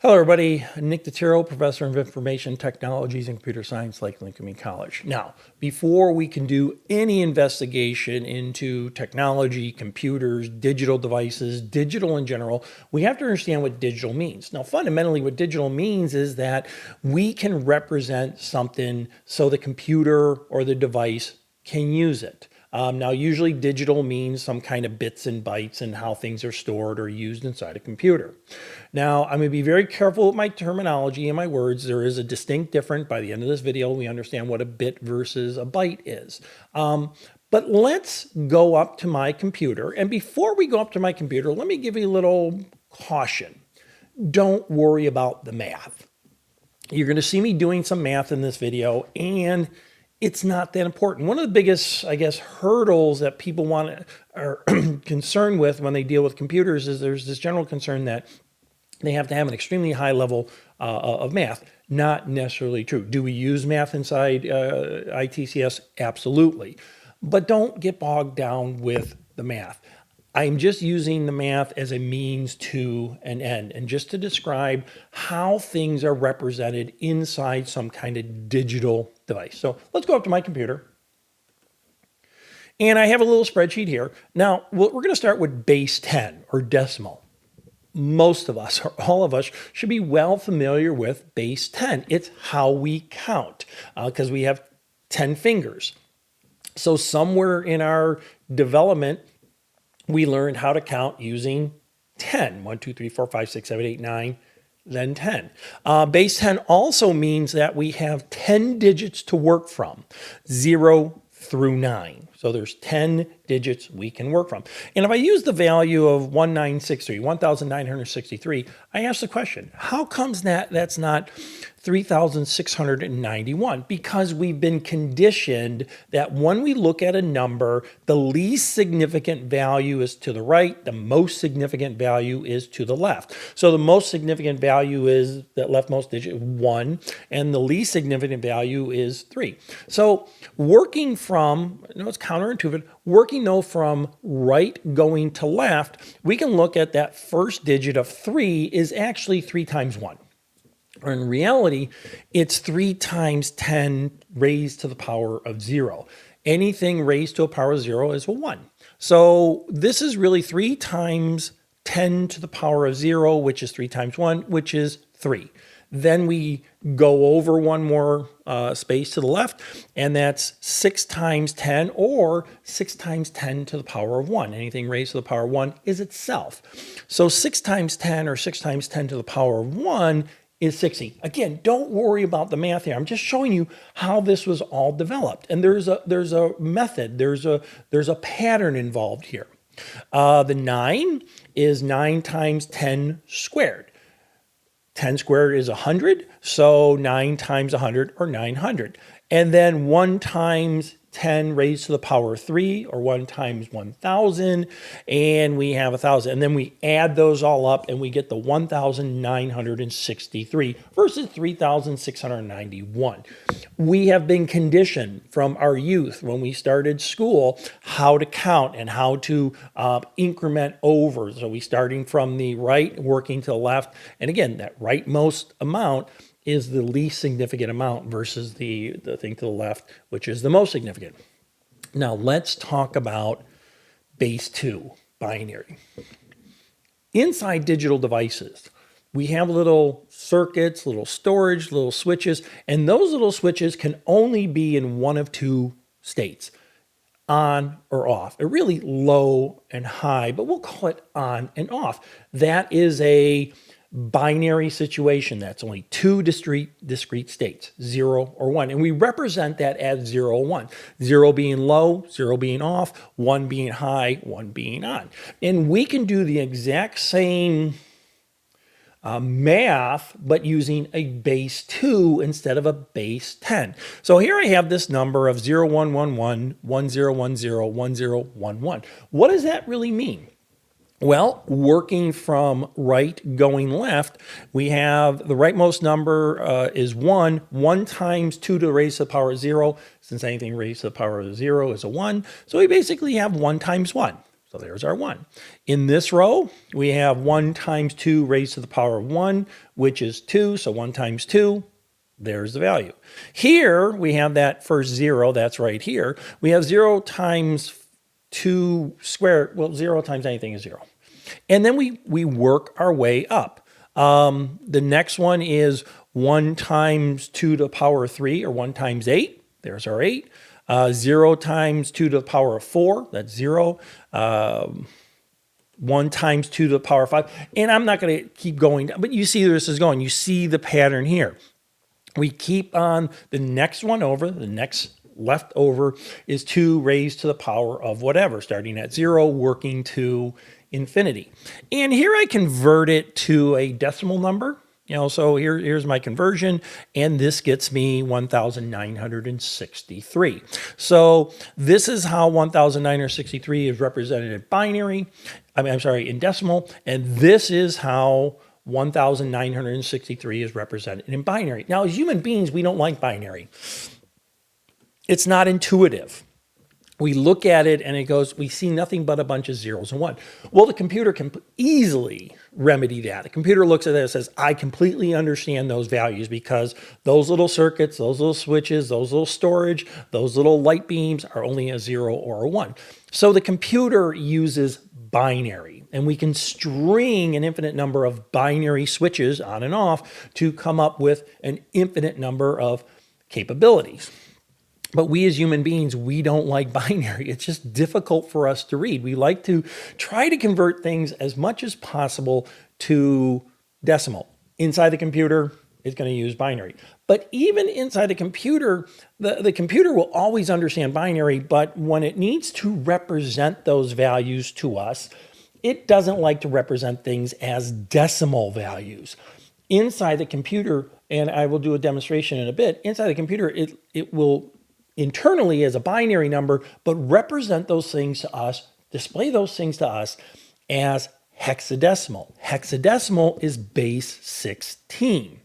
Hello, everybody. Nick DeTiro, Professor of Information Technologies and Computer Science, Lincoln Community College. Now, before we can do any investigation into technology, computers, digital devices, digital in general, we have to understand what digital means. Now, fundamentally, what digital means is that we can represent something so the computer or the device can use it. Now, usually digital means some kind of bits and bytes and how things are stored or used inside a computer. Now, I'm going to be very careful with my terminology and my words. There is a distinct difference. By the end of this video, we understand what a bit versus a byte is. But let's go up to my computer. And before we go up to my computer, let me give you a little caution. Don't worry about the math. You're going to see me doing some math in this video, and it's not that important. One of the biggest, I guess, hurdles that people are concerned with when they deal with computers is there's this general concern that they have to have an extremely high level of math. Not necessarily true. Do we use math inside ITCS? Absolutely. But don't get bogged down with the math. I'm just using the math as a means to an end and just to describe how things are represented inside some kind of digital device. So let's go up to my computer. And I have a little spreadsheet here. Now, we're going to start with base 10 or decimal. Most of us, or all of us, should be well familiar with base 10. It's how we count because we have 10 fingers. So somewhere in our development, we learned how to count using 10. 1, 2, 3, 4, 5, 6, 7, 8, 9, then 10. Base 10 also means that we have 10 digits to work from, 0 through 9. So there's 10 digits we can work from. And if I use the value of 1963, I ask the question, how comes that's not 3,691? Because we've been conditioned that when we look at a number, the least significant value is to the right, the most significant value is to the left. So the most significant value is that leftmost digit, 1, and the least significant value is 3. So working from, it's counterintuitive, working though from right going to left, we can look at that first digit of 3 is actually 3 times 1. Or in reality, it's 3 times 10 raised to the power of 0. Anything raised to a power of 0 is a 1. So this is really 3 times 10 to the power of 0, which is 3 times 1, which is 3. Then we go over one more space to the left, and that's 6 times 10, or 6 times 10 to the power of 1. Anything raised to the power of 1 is itself. So 6 times 10, or 6 times 10 to the power of 1, is 60. Again, don't worry about the math here. I'm just showing you how this was all developed. And there's a method, there's a pattern involved here. The 9 is 9 times 10 squared. 10 squared is 100, so 9 times 100, or 900. And then 1 times 10 raised to the power of 3, or 1 times 1,000, and we have 1,000. And then we add those all up, and we get the 1,963 versus 3,691. We have been conditioned from our youth when we started school how to count and how to increment over. So we starting from the right, working to the left. And again, that rightmost amount is the least significant amount versus the thing to the left, which is the most significant. Now let's talk about base 2, binary. Inside digital devices, we have little circuits, little storage, little switches, and those little switches can only be in one of 2 states, on or off. They're really low and high, but we'll call it on and off. That is a binary situation. That's only 2 discrete states, 0 or 1. And we represent that as 0, 1. 0 being low, 0 being off, 1 being high, 1 being on. And we can do the exact same math, but using a base 2 instead of a base 10. So here I have this number of 0111, 1010, 1011. What does that really mean? Well, working from right going left, we have the rightmost number is 1. 1 times 2 to the raised to the power of 0. Since anything raised to the power of 0 is a 1. So we basically have 1 times 1. So there's our 1. In this row, we have 1 times 2 raised to the power of 1, which is 2. So 1 times 2, there's the value. Here, we have that first 0. That's right here. We have 0 times 2 squared. Well, 0 times anything is 0. And then we work our way up. The next one is 1 times 2 to the power of 3, or 1 times 8. There's our 8. 0 times 2 to the power of 4. That's 0. 1 times 2 to the power of 5. And I'm not going to keep going, but you see where this is going. You see the pattern here. We keep on the next one over, the next left over is 2 raised to the power of whatever, starting at 0, working to infinity. And here I convert it to a decimal number. So here's my conversion, and this gets me 1,963. So this is how 1,963 is represented in binary. I'm sorry, in decimal, and this is how 1,963 is represented in binary. Now, as human beings, we don't like binary. It's not intuitive. We look at it and it goes, we see nothing but a bunch of zeros and 1. Well, the computer can easily remedy that. The computer looks at it and says, I completely understand those values because those little circuits, those little switches, those little storage, those little light beams are only a 0 or a 1. So the computer uses binary, and we can string an infinite number of binary switches on and off to come up with an infinite number of capabilities. But we as human beings, we don't like binary. It's just difficult for us to read. We like to try to convert things as much as possible to decimal. Inside the computer, it's going to use binary. But even inside the computer, the computer will always understand binary, but when it needs to represent those values to us, it doesn't like to represent things as decimal values. Inside the computer, and I will do a demonstration in a bit, inside the computer, it will internally as a binary number, but represent those things to us, display those things to us as hexadecimal. Hexadecimal is base 16.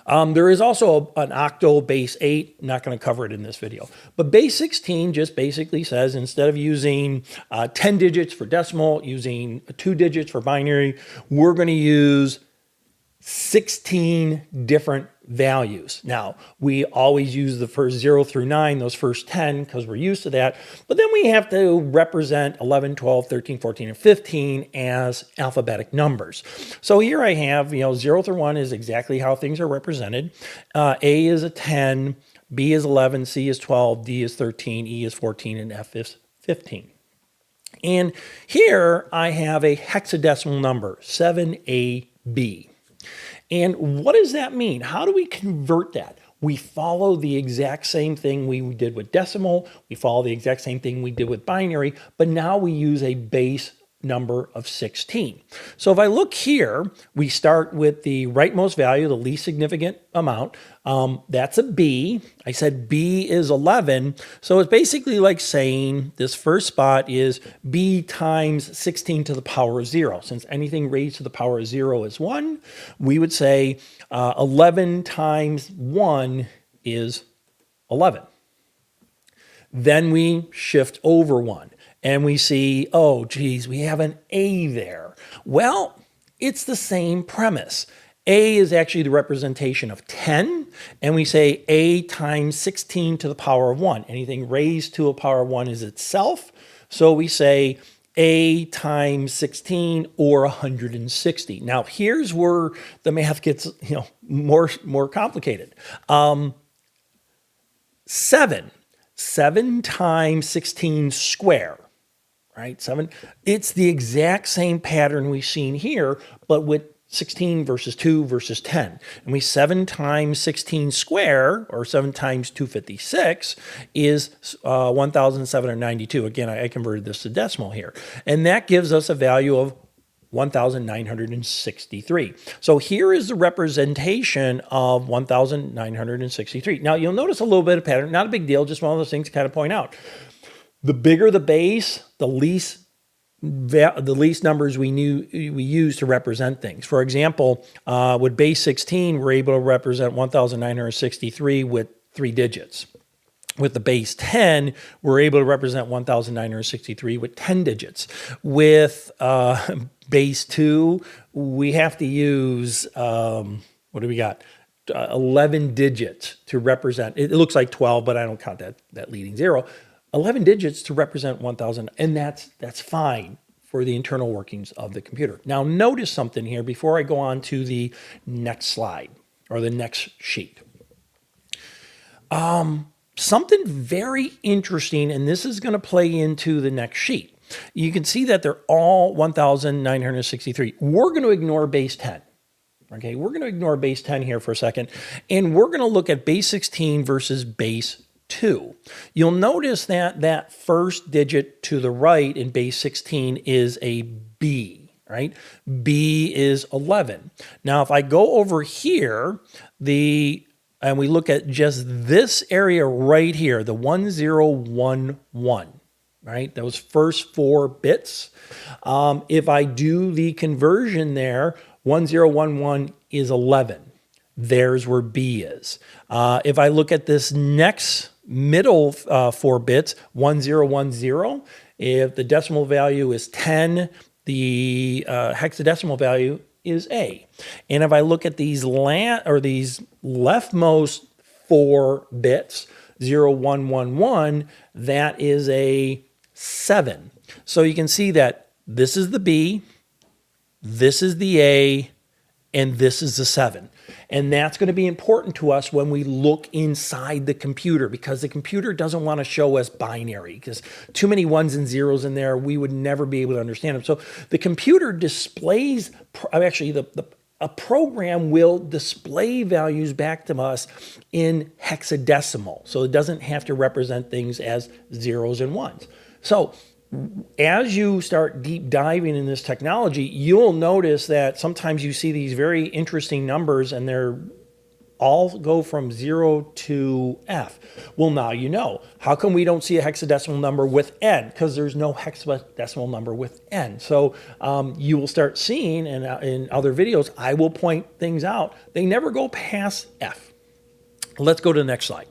There is also an octal base 8. Not going to cover it in this video. But base 16 just basically says instead of using 10 digits for decimal, using 2 digits for binary, we're going to use 16 different values. Now, we always use the first 0 through 9, those first 10, because we're used to that. But then we have to represent 11, 12, 13, 14, and 15 as alphabetic numbers. So here I have, 0 through 1 is exactly how things are represented. A is a 10, B is 11, C is 12, D is 13, E is 14, and F is 15. And here I have a hexadecimal number, 7AB. And what does that mean? How do we convert that? We follow the exact same thing we did with decimal. We follow the exact same thing we did with binary, but now we use a base number of 16. So if I look here, we start with the rightmost value, the least significant amount. That's a B. I said B is 11. So it's basically like saying this first spot is B times 16 to the power of 0. Since anything raised to the power of 0 is 1, we would say 11 times 1 is 11. Then we shift over 1. And we see, oh, geez, we have an A there. Well, it's the same premise. A is actually the representation of 10, and we say A times 16 to the power of 1. Anything raised to a power of 1 is itself. So we say A times 16 or 160. Now, here's where the math gets more complicated. 7 times 16 square. Right, 7. It's the exact same pattern we've seen here, but with 16 versus 2 versus 10. And we 7 times 16 square, or 7 times 256, is 1,792. Again, I converted this to decimal here. And that gives us a value of 1,963. So here is the representation of 1,963. Now, you'll notice a little bit of pattern. Not a big deal, just one of those things to kind of point out. The bigger the base, the least numbers we use to represent things. For example, with base 16, we're able to represent 1,963 with 3 digits. With the base 10, we're able to represent 1,963 with 10 digits. With base 2, we have to use, what do we got? 11 digits to represent. It looks like 12, but I don't count that leading zero. 11 digits to represent 1,000, and that's fine for the internal workings of the computer. Now, notice something here before I go on to the next slide or the next sheet. Something very interesting, and this is going to play into the next sheet. You can see that they're all 1,963. We're going to ignore base 10. Okay, we're going to ignore base 10 here for a second, and we're going to look at base 16 versus base 2. You'll notice that that first digit to the right in base 16 is a B, right? B is 11. Now, if I go over here, and we look at just this area right here, the 1011, right? Those first 4 bits. If I do the conversion there, 1011 is 11. There's where B is. If I look at this next middle 4 bits, 1010, if the decimal value is 10, the hexadecimal value is A. And if I look at these leftmost 4 bits, 0111, that is a 7. So you can see that this is the B, this is the A, and this is the 7. And that's going to be important to us when we look inside the computer, because the computer doesn't want to show us binary, because too many ones and zeros in there, we would never be able to understand them. So the computer displays, actually a program will display values back to us in hexadecimal. So it doesn't have to represent things as zeros and ones. So as you start deep diving in this technology, you'll notice that sometimes you see these very interesting numbers and they're all go from 0 to F. Well, now you know. How come we don't see a hexadecimal number with N? Because there's no hexadecimal number with N. So you will start seeing in other videos, I will point things out. They never go past F. Let's go to the next slide.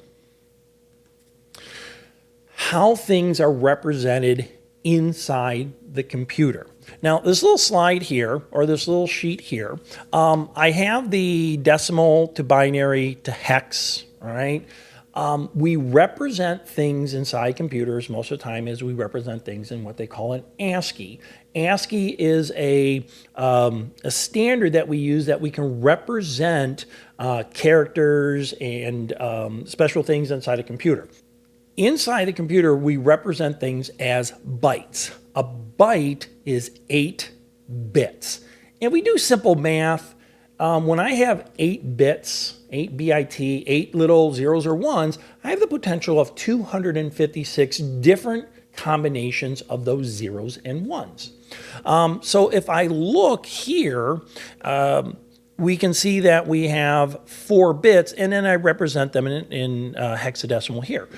How things are represented inside the computer. Now, this little slide here, or this little sheet here, I have the decimal to binary to hex, all right? We represent things inside computers most of the time as we represent things in what they call an ASCII. ASCII is a standard that we use that we can represent characters and special things inside a computer. Inside the computer, we represent things as bytes. A byte is 8 bits. And we do simple math. When I have 8 bits, 8 bit, 8 little zeros or ones, I have the potential of 256 different combinations of those zeros and ones. So if I look here, we can see that we have 4 bits, and then I represent them in hexadecimal here.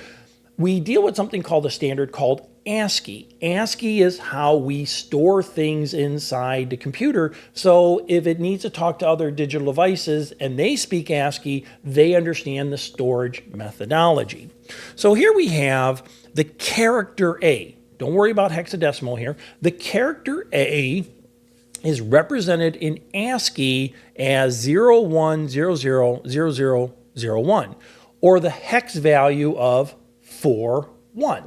We deal with something called a standard called ASCII. ASCII is how we store things inside the computer. So if it needs to talk to other digital devices and they speak ASCII, they understand the storage methodology. So here we have the character A. Don't worry about hexadecimal here. The character A is represented in ASCII as 01000001, or the hex value of 4-1.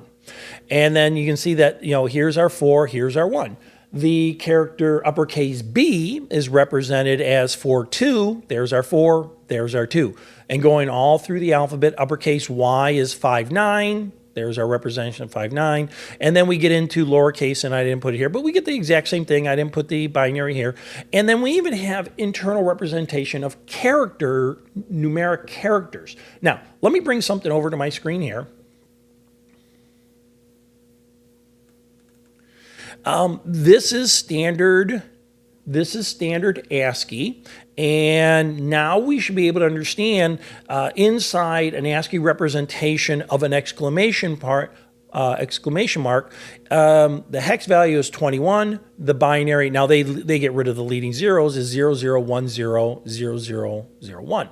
And then you can see that, here's our 4, here's our 1. The character uppercase B is represented as 4-2. There's our 4, there's our 2. And going all through the alphabet, uppercase Y is 5-9. There's our representation of 5-9. And then we get into lowercase, and I didn't put it here, but we get the exact same thing. I didn't put the binary here. And then we even have internal representation of numeric characters. Now, let me bring something over to my screen here. This is standard ASCII, and now we should be able to understand inside an ASCII representation of an exclamation mark The hex value is 21. The binary, now they get rid of the leading zeros, is 00100001.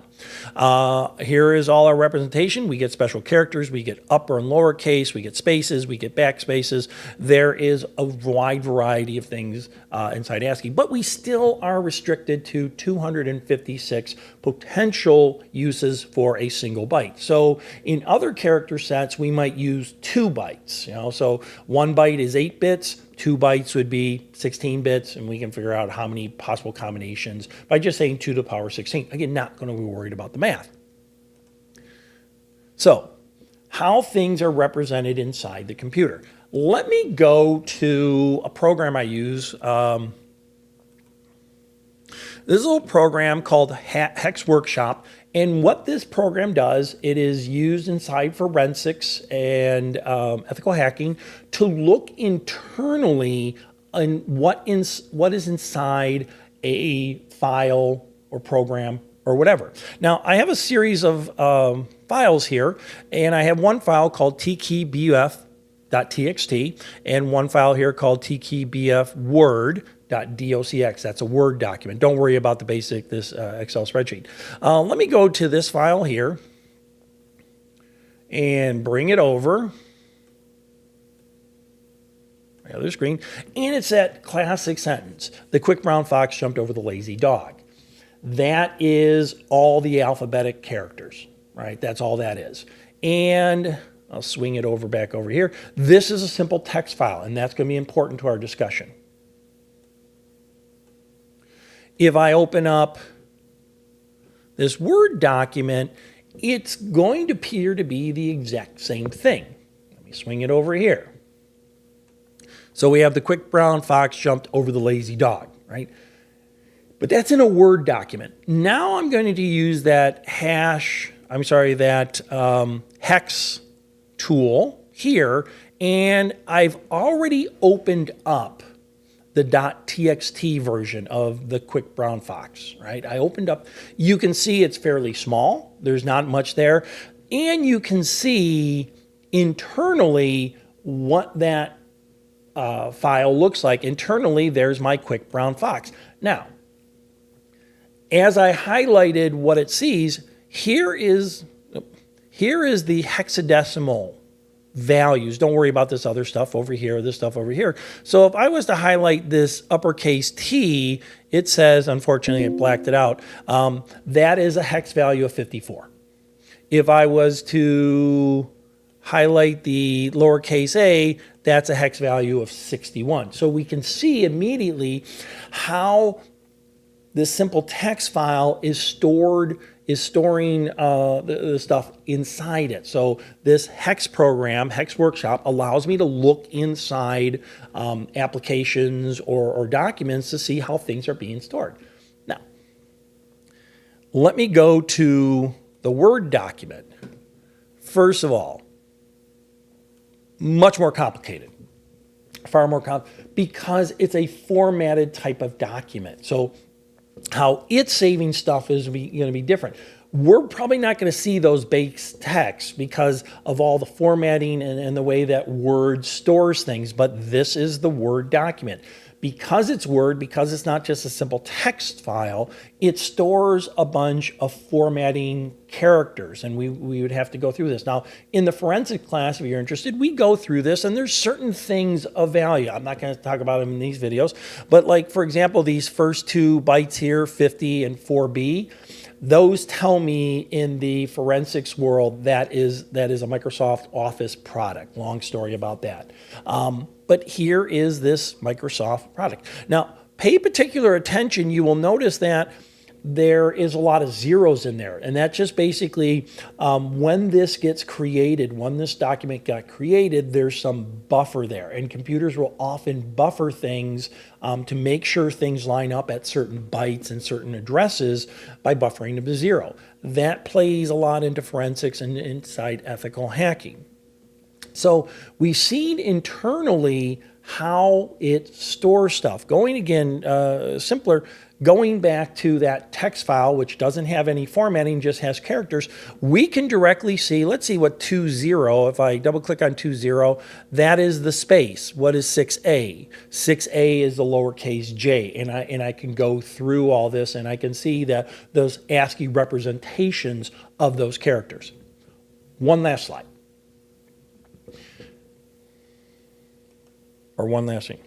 Here is all our representation. We get special characters, we get upper and lower case, we get spaces, we get backspaces. There is a wide variety of things inside ASCII, but we still are restricted to 256 potential uses for a single byte. So in other character sets, we might use 2 bytes. So 1 byte is 8 bits. 2 bytes would be 16 bits, and we can figure out how many possible combinations by just saying 2 to the power 16. Again, not going to be worried about the math. So, how things are represented inside the computer. Let me go to a program I use. This is a little program called Hex Workshop. And what this program does, it is used inside forensics and ethical hacking to look internally on what is inside a file or program or whatever. Now, I have a series of files here, and I have one file called tkeybuf.txt and one file here called tkeybufword.docx. That's a Word document. Don't worry about the basic, this Excel spreadsheet. Let me go to this file here and bring it over. My other screen. And it's that classic sentence. The quick brown fox jumped over the lazy dog. That is all the alphabetic characters, right? That's all that is. And I'll swing it over back over here. This is a simple text file, and that's going to be important to our discussion. If I open up this Word document, it's going to appear to be the exact same thing. Let me swing it over here. So we have the quick brown fox jumped over the lazy dog, right? But that's in a Word document. Now I'm going to use that hex tool here, and I've already opened up the .txt version of the quick brown fox, right? I opened up, you can see it's fairly small. There's not much there. And you can see internally what that file looks like. Internally, there's my quick brown fox. Now, as I highlighted what it sees, here is the hexadecimal values. Don't worry about this other stuff over here, this stuff over here. So if I was to highlight this uppercase T, it says, unfortunately it blacked it out, that is a hex value of 54. If I was to highlight the lowercase a, that's a hex value of 61. So we can see immediately how this simple text file is storing the stuff inside it. So this hex program, Hex Workshop, allows me to look inside applications or documents to see how things are being stored. Now, let me go to the Word document. First of all, much more complicated. Far more complicated because it's a formatted type of document. So how it's saving stuff is going to be different. We're probably not going to see those base texts because of all the formatting and the way that Word stores things, but this is the Word document. Because it's Word, because it's not just a simple text file, it stores a bunch of formatting characters, and we would have to go through this. Now, in the forensic class, if you're interested, we go through this, and there's certain things of value. I'm not going to talk about them in these videos, but like, for example, these first 2 bytes here, 50 and 4B, those tell me in the forensics world that is a Microsoft Office product. Long story about that. But here is this Microsoft product. Now, pay particular attention. You will notice that there is a lot of zeros in there. And that just basically, when this gets created, when this document got created, there's some buffer there. And computers will often buffer things to make sure things line up at certain bytes and certain addresses by buffering them to 0. That plays a lot into forensics and inside ethical hacking. So we've seen internally how it stores stuff. Going again, simpler, going back to that text file, which doesn't have any formatting, just has characters, we can directly see, let's see what 20, if I double click on 20, that is the space. What is 6a? 6a is the lowercase j, and I can go through all this and I can see that those ASCII representations of those characters. One last slide. Or one last thing.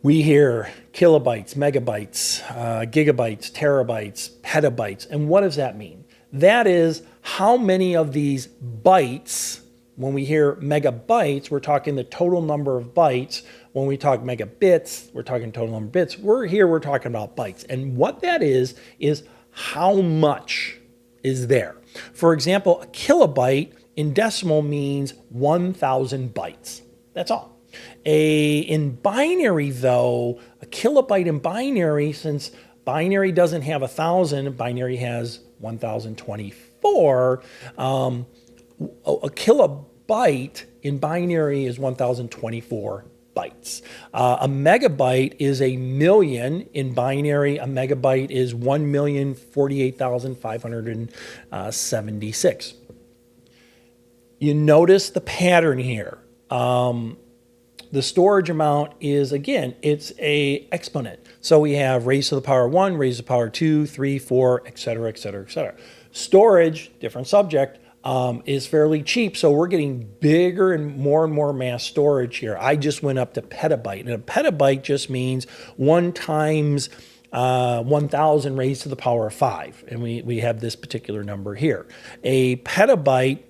We hear kilobytes, megabytes, gigabytes, terabytes, petabytes. And what does that mean? That is how many of these bytes, when we hear megabytes, we're talking the total number of bytes. When we talk megabits, we're talking total number of bits. We're talking about bytes. And what that is how much is there. For example, a kilobyte in decimal means 1,000 bytes. That's all. In binary, though, a kilobyte in binary, since binary doesn't have 1,000, binary has 1,024. A kilobyte in binary is 1,024 bytes. A megabyte is a million. In binary, a megabyte is 1,048,576. You notice the pattern here. The storage amount is, again, it's a exponent. So we have raised to the power 1, raised to the power 2, 3, 4, et cetera, et cetera, et cetera. Storage, different subject, is fairly cheap. So we're getting bigger and more mass storage here. I just went up to petabyte. And a petabyte just means 1 times 1,000 raised to the power of 5. And we have this particular number here. A petabyte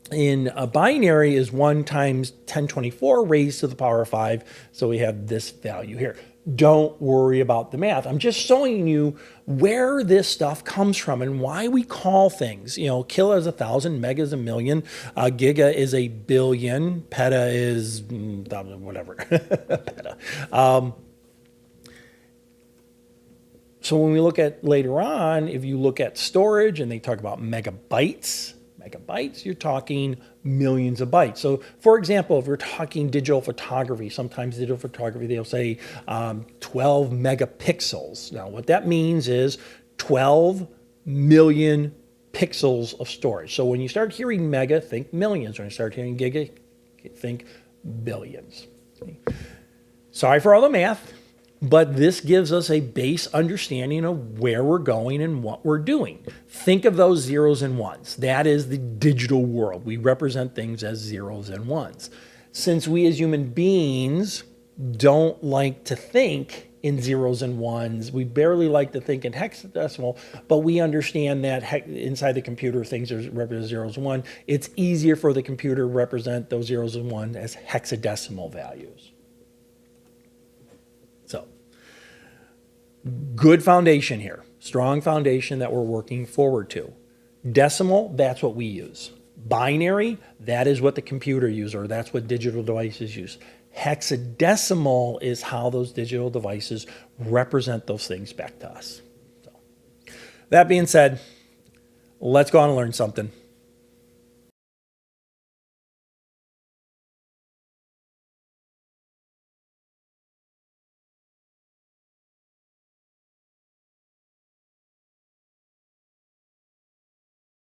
in a binary is 1 times 1024 raised to the power of 5. So we have this value here. Don't worry about the math. I'm just showing you where this stuff comes from and why we call things. You know, kilo is 1,000, mega is 1,000,000, giga is 1,000,000,000, peta is whatever. Peta. So when we look at later on, if you look at storage and they talk about megabytes, you're talking millions of bytes. So for example, if we're talking digital photography, sometimes digital photography, they'll say 12 megapixels. Now what that means is 12 million pixels of storage. So when you start hearing mega, think millions. When you start hearing giga, think billions. Okay. Sorry for all the math, but this gives us a base understanding of where we're going and what we're doing. Think of those zeros and ones. That is the digital world. We represent things as zeros and ones. Since we as human beings don't like to think in zeros and ones, we barely like to think in hexadecimal, but we understand that inside the computer things are represented zeros and one. It's easier for the computer to represent those zeros and ones as hexadecimal values. So, good foundation here. Strong foundation that we're working forward to. Decimal, that's what we use. Binary, that is what the computer uses, or that's what digital devices use. Hexadecimal is how those digital devices represent those things back to us. So, that being said, let's go on and learn something.